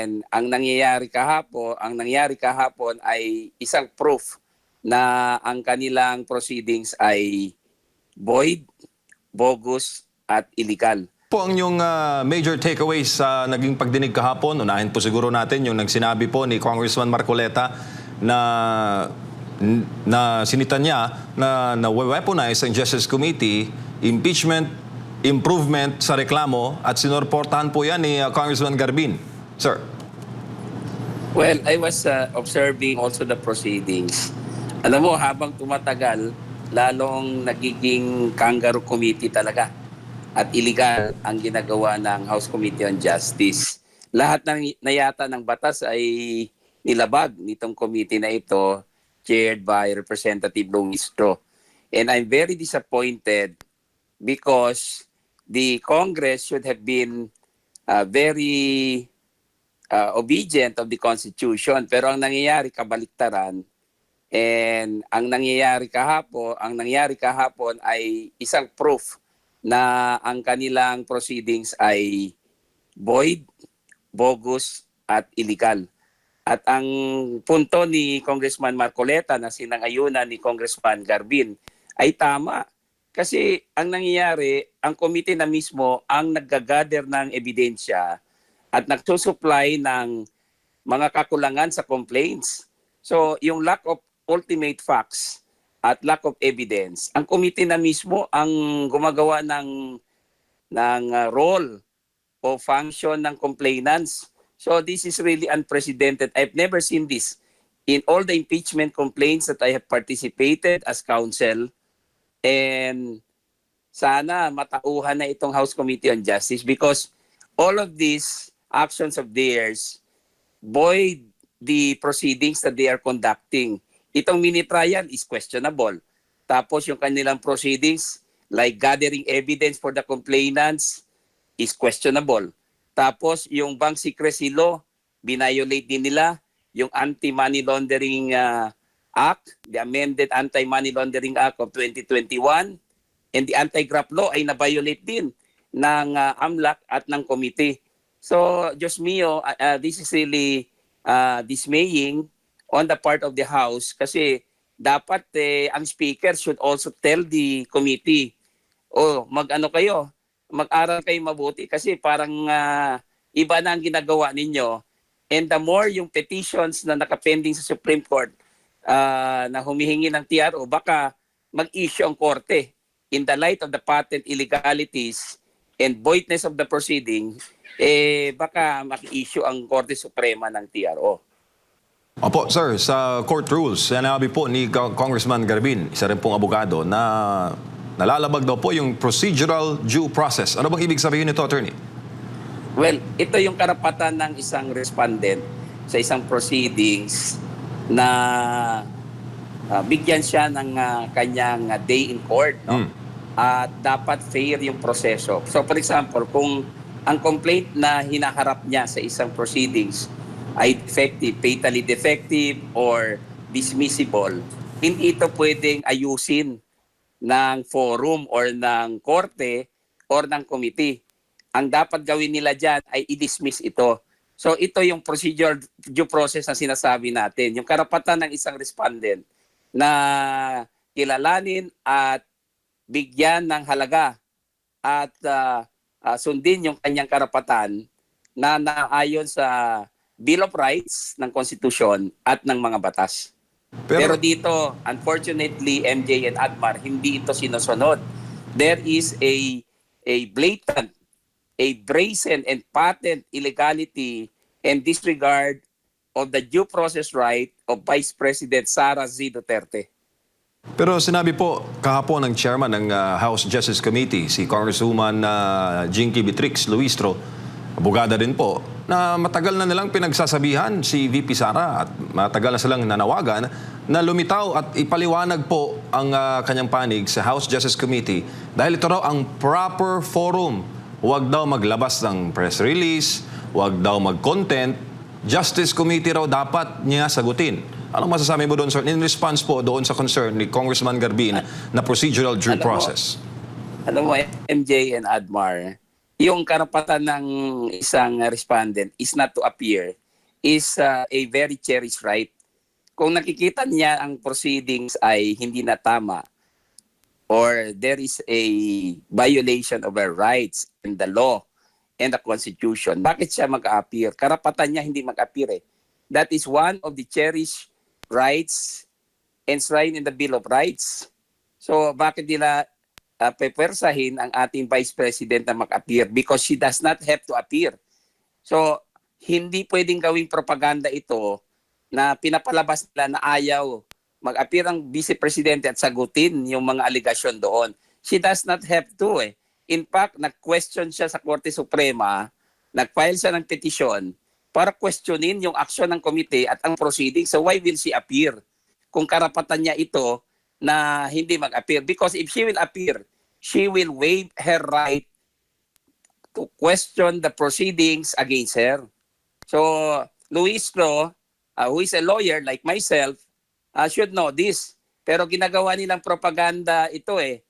And ang nangyari kahapon ay isang proof na ang kanilang proceedings ay void, bogus at illegal. Po ang yung major takeaways sa naging pagdinig kahapon. Unahin po siguro natin yung nagsinabi po ni Congressman Marcoleta na sinita niya na weaponize ang Justice Committee, impeachment, improvement sa reklamo at sinorportahan po yan ni Congressman Garbin. Sir. Well, I was observing also the proceedings. Alam mo, habang tumatagal, lalong nagiging kangaroo committee talaga. At illegal ang ginagawa ng House Committee on Justice. Lahat na yata ng batas ay nilabag nitong committee na ito, chaired by Representative Luistro. And I'm very disappointed because the Congress should have been very obedient of the Constitution. Pero ang nangyayari, kabaliktaran. And ang nangyayari kahapon ay isang proof na ang kanilang proceedings ay void, bogus at illegal. At ang punto ni Congressman Marcoleta na sinangayunan ni Congressman Garbin ay tama. Kasi ang nangyayari, ang committee na mismo ang naggagather ng ebidensya at nagsusupply ng mga kakulangan sa complaints. So yung lack of ultimate facts at lack of evidence, ang committee na mismo ang gumagawa ng role o function ng complainants. So this is really unprecedented. I've never seen this in all the impeachment complaints that I have participated as counsel. And sana matauhan na itong House Committee on Justice because all of these actions of theirs void the proceedings that they are conducting. Itong mini trial is questionable. Tapos yung kanilang proceedings like gathering evidence for the complainants is questionable. Tapos yung bank secrecy law, binayolate din nila yung Anti-Money Laundering Act, the amended Anti-Money Laundering Act of 2021, and the Anti-Graft Law ay nabiolate din ng AMLAC at ng committee. So, Diyos mio, this is really dismaying on the part of the House kasi dapat ang speaker should also tell the committee, mag-ano kayo, mag-aral kayo mabuti kasi parang iba na ang ginagawa ninyo. And the more yung petitions na nakapending sa Supreme Court na humihingi ng TRO, baka mag-issue ang korte in the light of the patent illegalities and voidness of the proceeding, baka mag-issue ang Korte Suprema ng TRO. Opo, sir, sa court rules, sinabi po ni Congressman Garbin, isa rin pong abogado, na nalalabag daw po yung procedural due process. Ano bang ibig sabihin nito, attorney? Well, ito yung karapatan ng isang respondent sa isang proceedings na bigyan siya ng kanyang day in court. No? At dapat fair yung proseso. So for example, kung ang complaint na hinaharap niya sa isang proceedings ay defective, fatally defective, or dismissible, hindi ito pwedeng ayusin ng forum or ng korte or ng committee. Ang dapat gawin nila dyan ay i-dismiss ito. So ito yung procedural due process na sinasabi natin. Yung karapatan ng isang respondent na kilalanin at bigyan ng halaga at sundin yung kanyang karapatan na naayon sa Bill of Rights ng Konstitusyon at ng mga batas. Pero dito, unfortunately, MJ and Admar, hindi ito sinusunod. There is a blatant, a brazen and patent illegality and disregard of the due process right of Vice President Sara Z. Duterte. Pero sinabi po kahapon ng chairman ng House Justice Committee, si Congresswoman Jinky Beatrix Luistro, abogada din po, na matagal na nilang pinagsasabihan si VP Sara at matagal na silang nanawagan na lumitaw at ipaliwanag po ang kanyang panig sa House Justice Committee dahil ito raw ang proper forum. Huwag daw maglabas ng press release, huwag daw mag-content. Justice Committee raw dapat niya sagutin. Anong masasabi mo doon, sir, in response po doon sa concern ni Congressman Garbin na procedural due process? Alam mo, MJ and Admar, Yung karapatan ng isang respondent is not to appear is a very cherished right. Kung nakikita niya ang proceedings ay hindi na tama or there is a violation of her rights in the law and the Constitution, bakit siya mag-appear? Karapatan niya hindi mag-appear eh. That is one of the cherished rights enshrined in the Bill of Rights. So bakit nila pepwersahin ang ating Vice President na mag-appear? Because she does not have to appear. So hindi pwedeng gawing propaganda ito na pinapalabas nila na ayaw mag-appear ang Vice Presidente at sagutin yung mga aligasyon doon. She does not have to eh. In fact, nag-question siya sa Korte Suprema, nag-file siya ng petisyon para questionin yung aksyon ng komite at ang proceeding. So why will she appear? Kung karapatan niya ito na hindi mag-appear. Because if she will appear, she will waive her right to question the proceedings against her. So Luis Ro, who is a lawyer like myself, should know this. Pero ginagawa nilang propaganda ito eh.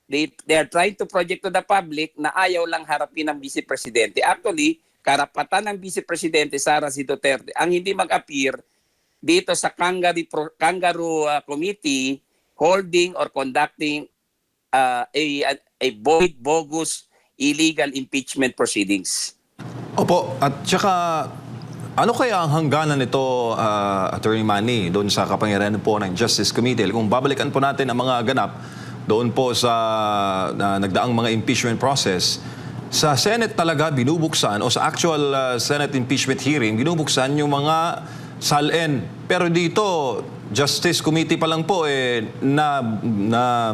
They are trying to project to the public na ayaw lang harapin ng Vice Presidente. Actually, karapatan ng Vice Presidente Sara C. Duterte ang hindi mag-appear dito sa Kangaroo Committee holding or conducting a void, bogus, illegal impeachment proceedings. Opo, at saka ano kaya ang hangganan nito, Attorney Manny, doon sa kapangyarihan po ng Justice Committee? Kung babalikan po natin ang mga ganap doon po sa nagdaang mga impeachment process, sa Senate talaga binubuksan o sa actual Senate impeachment hearing, binubuksan yung mga salin. Pero dito, Justice Committee pa lang po na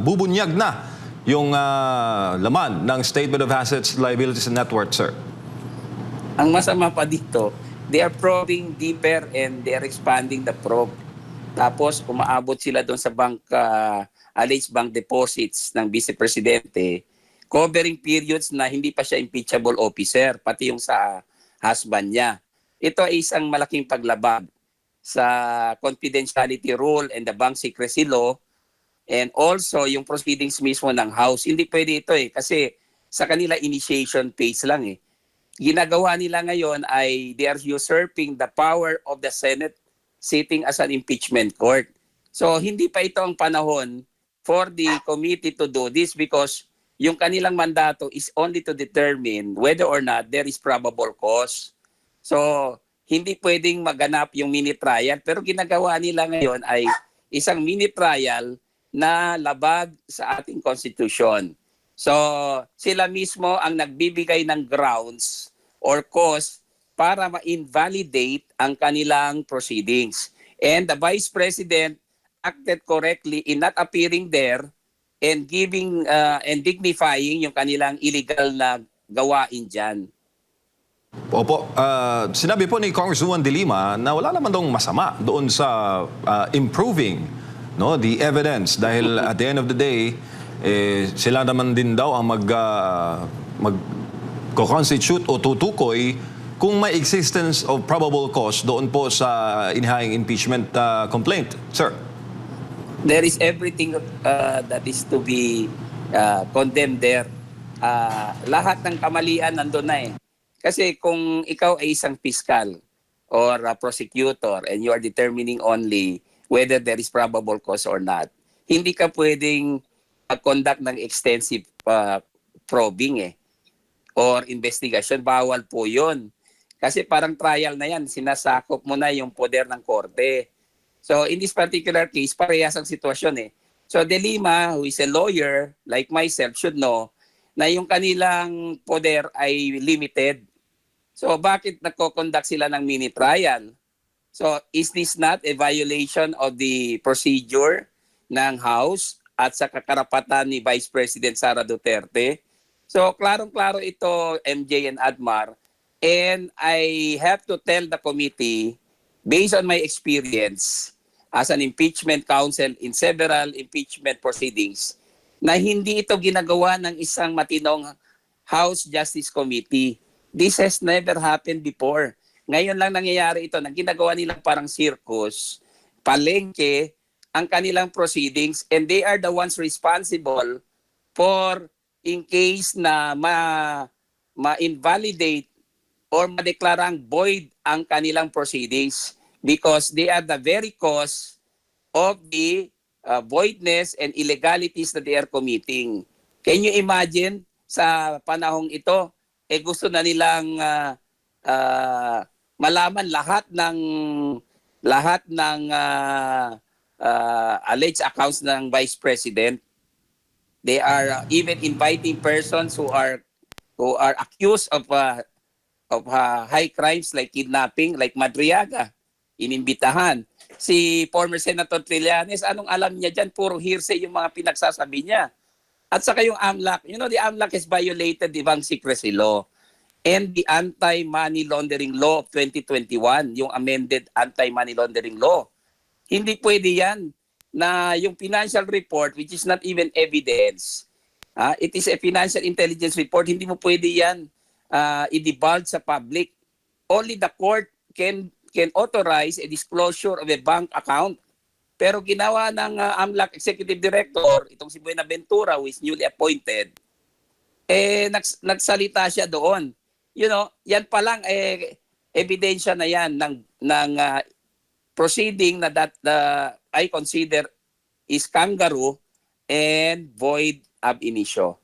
bubunyag na yung laman ng Statement of Assets, Liabilities and Net Worth, sir. Ang masama pa dito, they are probing deeper and they are expanding the probe. Tapos umaabot sila doon sa alleged bank deposits ng Vice Presidente, covering periods na hindi pa siya impeachable officer, pati yung sa husband niya. Ito ay isang malaking paglabag sa confidentiality rule and the bank secrecy law and also yung proceedings mismo ng House. Hindi pwede ito eh kasi sa kanila initiation phase lang eh. Ginagawa nila ngayon ay they are usurping the power of the Senate sitting as an impeachment court. So hindi pa ito ang panahon for the committee to do this because yung kanilang mandato is only to determine whether or not there is probable cause. So hindi pwedeng maganap yung mini trial pero ginagawa nila ngayon ay isang mini trial na labag sa ating constitution. So sila mismo ang nagbibigay ng grounds or cause para ma-invalidate ang kanilang proceedings. And the Vice President acted correctly in not appearing there and giving and dignifying yung kanilang illegal na gawain dyan. Opo, sinabi po ni Congresswoman De Lima na wala naman daw masama doon sa improving the evidence dahil at the end of the day, sila naman din daw ang mag-constitute o tutukoy kung may existence of probable cause doon po sa inihayang impeachment complaint. Sir? There is everything that is to be condemned there. Lahat ng kamalian nandun na eh. Kasi kung ikaw ay isang fiscal or a prosecutor and you are determining only whether there is probable cause or not, hindi ka pwedeng conduct ng extensive probing or investigation. Bawal po yun. Kasi parang trial na yan, sinasakop mo na yung poder ng korte. So in this particular case, parehas ang sitwasyon eh. So De Lima, who is a lawyer like myself, should know na yung kanilang poder ay limited. So bakit nagko-conduct sila ng mini trial? So is this not a violation of the procedure ng House at sa kakarapatan ni Vice President Sara Duterte? So klarong-klaro ito, MJ and Admar. And I have to tell the committee, based on my experience as an impeachment counsel in several impeachment proceedings, na hindi ito ginagawa ng isang matinong House Justice Committee. This has never happened before. Ngayon lang nangyayari ito na ginagawa nilang parang circus, palengke, ang kanilang proceedings, and they are the ones responsible for in case na ma-invalidate or madeklarang void ang kanilang proceedings because they are the very cause of the voidness and illegalities that they are committing. Can you imagine sa panahong ito, gusto na nilang malaman lahat ng alleged accounts ng Vice President. They are even inviting persons who are accused of high crimes like kidnapping, like Madriaga, inimbitahan. Si former Senator Trillanes, anong alam niya dyan? Puro hearsay yung mga pinagsasabi niya. At saka yung AMLAC, the AMLAC has violated the Bank Secrecy Law and the Anti-Money Laundering Law of 2021, yung amended Anti-Money Laundering Law. Hindi pwede yan na yung financial report, which is not even evidence, it is a financial intelligence report, hindi mo pwede yan i-divulge sa public. Only the court can authorize a disclosure of a bank account. Pero ginawa ng AMLAC Executive Director, itong si Buenaventura, who is newly appointed, nagsalita siya doon. Yan pa lang, ebidensya na yan ng proceeding na that I consider is kangaroo and void ab initio.